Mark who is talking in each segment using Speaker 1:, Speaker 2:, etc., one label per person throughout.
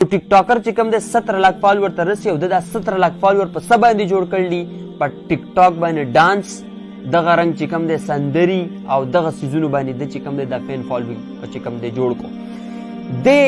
Speaker 1: ټیک ټاکر چې کوم دی 17 लाख فالوور ته رسي او د 17 लाख فالوور په څه باندې جوړ کړلی په ټیک ټاک باندې ډانس دغه رنګ چې کوم دی سندري او دغه سیزونو باندې د چې کوم دی د فین فالوینګ چې کوم دی جوړ کو دی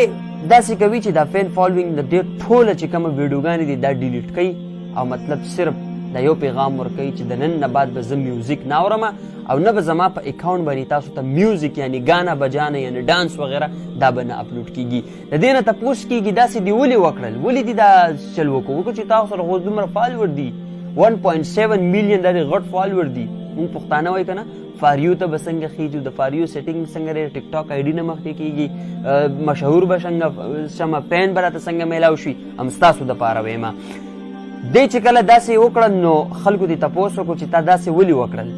Speaker 1: داسې کوي چې دا فین فالوینګ د دې ټوله چې کومه ویډیوګانې دي دا ډیلیټ کوي او مطلب صرف دا یو پیغام ورکوي چې د نن نه بعد به زه میوزیک نه اورم او نه به زما په اکاونټ باندې تاسو ته میوزیک یعنی ګانا بجانه یعنی ډانس وغیره دا به نه اپلوډ کیږي د دې نه تپوس کیږي داسې دی ولې وکړل ولې دي دا چل وکړو چې تاسو سره خو دومره فالوور دي 1.7 میلیون د غټ فالوور دي مونږ پښتانه وایي که نه فاریو ته به څنګه خیجو د فاریو سیټینګ څنګه دی ټیک ټاک آی ډي نه مخکې کیږي مشهور به څنګه شمه فین به راته څنګه میلاو شي هم ستاسو دپاره ویمه دی چې کله داسې وکړل نو خلکو دې تپوس وکړو چې تا داسې ولې وکړل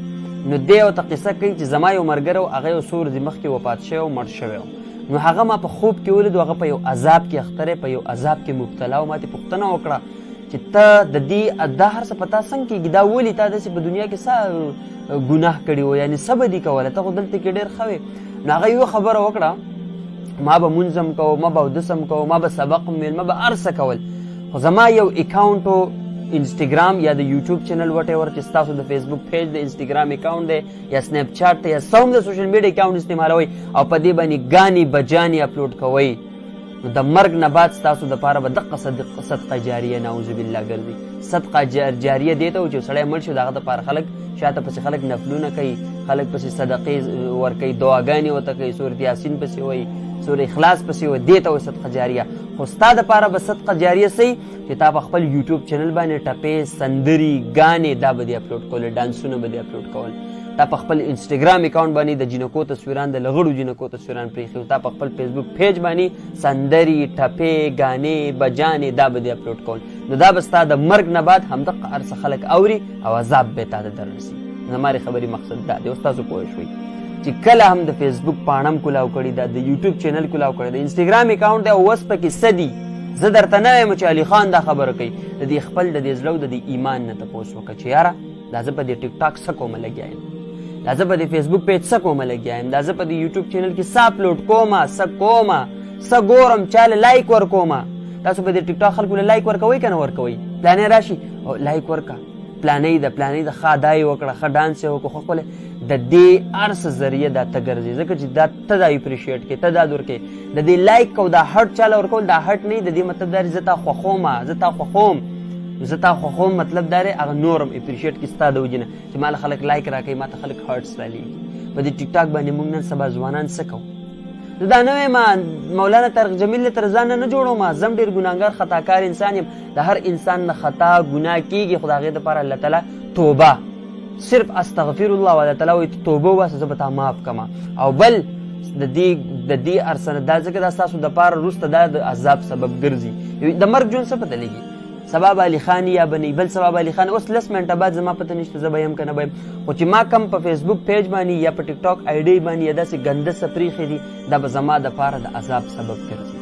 Speaker 1: نو دی ورته قصه کوي چې زما یو ملګری و هغه یو څو ورځې مخکې وفات شوی او مړ شوی نو هغه ما په خوب کې ولید هغه په یو عذاب کې اخته په یو عذاب کې مبتلا و ما ترې پوښتنه وکړه چې ته د دې دا هر څه په تا څنګه کېږي دا ولې تا داسې په دنیا کې څه ګناه کړي و یعنې څه به دي کوله ته خو دلته کې ډېر ښه وې نو هغه یوه خبره وکړه ما به مونځ هم کوو ما به اودس هم کوو ما به سبق هم ویل ما به هر څه کول خو زما یو اکاونټ و انسټاګرام یا د یوټیوب چینل وټ ایور چې ستاسو د فیسبوک پیج د انسټاګرام اکاونټ دی یا سنیپ چاټ دی یا څه هم د سوشل میډیا اکاونټ استعمالوئ او په دې باندې ګانې بجانې اپلوډ کوئ نو د مرګ نه بعد ستاسو دپاره به دقه صدقه جاریه نعوذ بالله ګرځي صدقه جاریه دې ته و چې سړی مړ شي د هغه دپاره خلک شاته پسې خلک نفلونه کوي خلک پسې صدقې ورکوي دعاګانې ورته کوي سورت یاسین پسې وایي سورة اخلاص پسې و دې ته وایي صدقه جاریه خو ستا دپاره به صدقه جاریه صحیح چې تا په خپل یوټیوب چینل باندې ټپې سندري ګانې دا به دې اپلوډ کول ډانسونه به دې اپلوډ کول تا په خپل انسټاګرام اکاونټ باندې د جنکو تصویران د لغړو جنکو تصویران پرېښي تا په خپل فیسبوک پیج باندې سندري ټپې ګانې بجانې دا به دې اپلوډ کول نو دا به ستا د مرګ نه بعد همدغه هر څه خلک اوري او عذاب به تا ته دررسي زمارې خبرې مقصد دا دی اوس تاسو پوه شوئ چې کله هم د فیسبوک پاڼم کولاو کړي دا د یوټیوب چینل کولاو کړي د انسټاګرام اکاونټ دی او اوس پکې څه دي زه درته نه وایم چې علي خان دا خبره کوي د دې خپل د دې زړه او د دې ایمان نه تپوس وکړه چې یاره دا زه په دې ټیک ټاک څه کومه لګیا یم دا زه په دې فیسبوک پیج څه کومه لګیا یم دا زه په دې یوټیوب چینل کې څه اپلوډ کومه څه کومه څه ګورم چاله لایک ورکومه تاسو په دې ټیک ټاک خلکو له لایک ورکوئ که نه ورکوئ پلانې راشي او لایک ورکړه پلانې د ښه ادا یې وکړه ښه ډانس یې وکړو خو ښکلی د دې هر څه ذریعه دا ته ګرځې ځکه چې دا ته دا اپریشیټ کړې ته دا ورکړې د دې لایک او دا هټ چاله ورکول دا هټ نه د دې مطلب دا زه تا خوښوم مطلب دا دی هغه نورم اپریشیټ کړي ستا د وجې نه چې ما له خلک لایک راکوي ما ته خلک هټس رالیږي په دې ټیک ټاک باندې موږ نن سبا ځوانان څه کوو زه دا نه وایم مولانا طارق جمیل له تر ځان نه جوړوم زه هم ډېر ګناهګار خطاکار انسان یم د هر انسان نه خطا ګناه کېږي خو د هغې دپاره الله تعالی توبه صرف استغفر الله و الله تعالی وایي توبه وباسه زه به تا معاف کړم او بل د دې هر څه نه دا ځکه دا ستاسو دپاره وروسته دا د عذاب سبب ګرځي د مرګ ژوند څه پته لګي سبا به علي خان یا به نه بل سبا به علي خان اوس 10 منټه بعد زما پته نشته زه به یم که نه به یم خو چې ما کم په فیسبوک پیج باندې یا په ټیک ټاک آی ډي باندې یا داسې ګنده څه پرېښي دي دا به زما دپاره د عذاب سبب ګرځي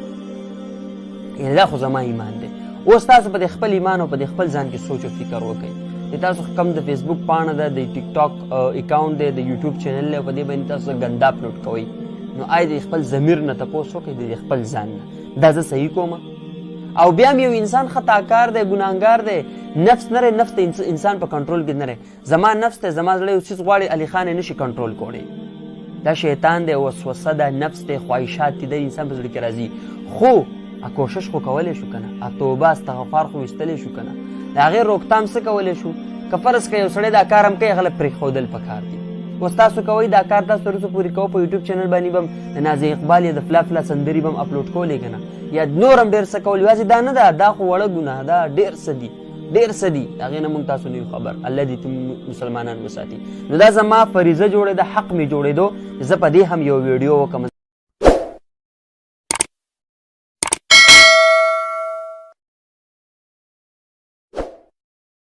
Speaker 1: یعنې دا خو زما ایمان دی اوس تاسو په دې خپل ایمان او په دې خپل ځان کې سوچ او فکر وکړئ چې تاسو کم د فیسبوک پاڼه ده د ټیک ټاک اکاونټ دی د یوټیوب چینل دی په دې باندې تاسو ګنده اپلوډ کوئ نو آی د خپل ضمیر نه تپوس وکړئ د خپل ځان نه دا زه صحیح کومه او بیا هم یو انسان خطاکار دی ګناهګار دی نفس نه نفس د انسان په کنټرول کې نه زما نفس دی زما زړه یو څیز غواړي علي خان یې نشي کنټرول کولی دا شیطان دی وسوسه ده نفس دی خواهشات دي د انسان په زړه کې راځي خو کوشش خو کولی شو که نه توبه استغفار خو ویستلی شو که نه د هغې روکتام څه کولی شو که فرض که یو سړی دا کار هم کوي هغه له پرېښودل پکار دي اوس تاسو کوئ دا کار تاسو وروسته پورې کوو په یوټیوب چینل باندې به هم د نازیه اقبال یا د فلا فلا سندري به هم اپلوډ کولی که نه یا نور هم ډېر څه کول یوازې دا نه ده دا خو وړه ګناه ده ډېر څه دي د هغې نه موږ تاسو نه یو خبر الله دې مسلمانان وساتي نو دا زما فریضه جوړېده حق مې جوړېدو زه په دې هم یو ویډیو وکړم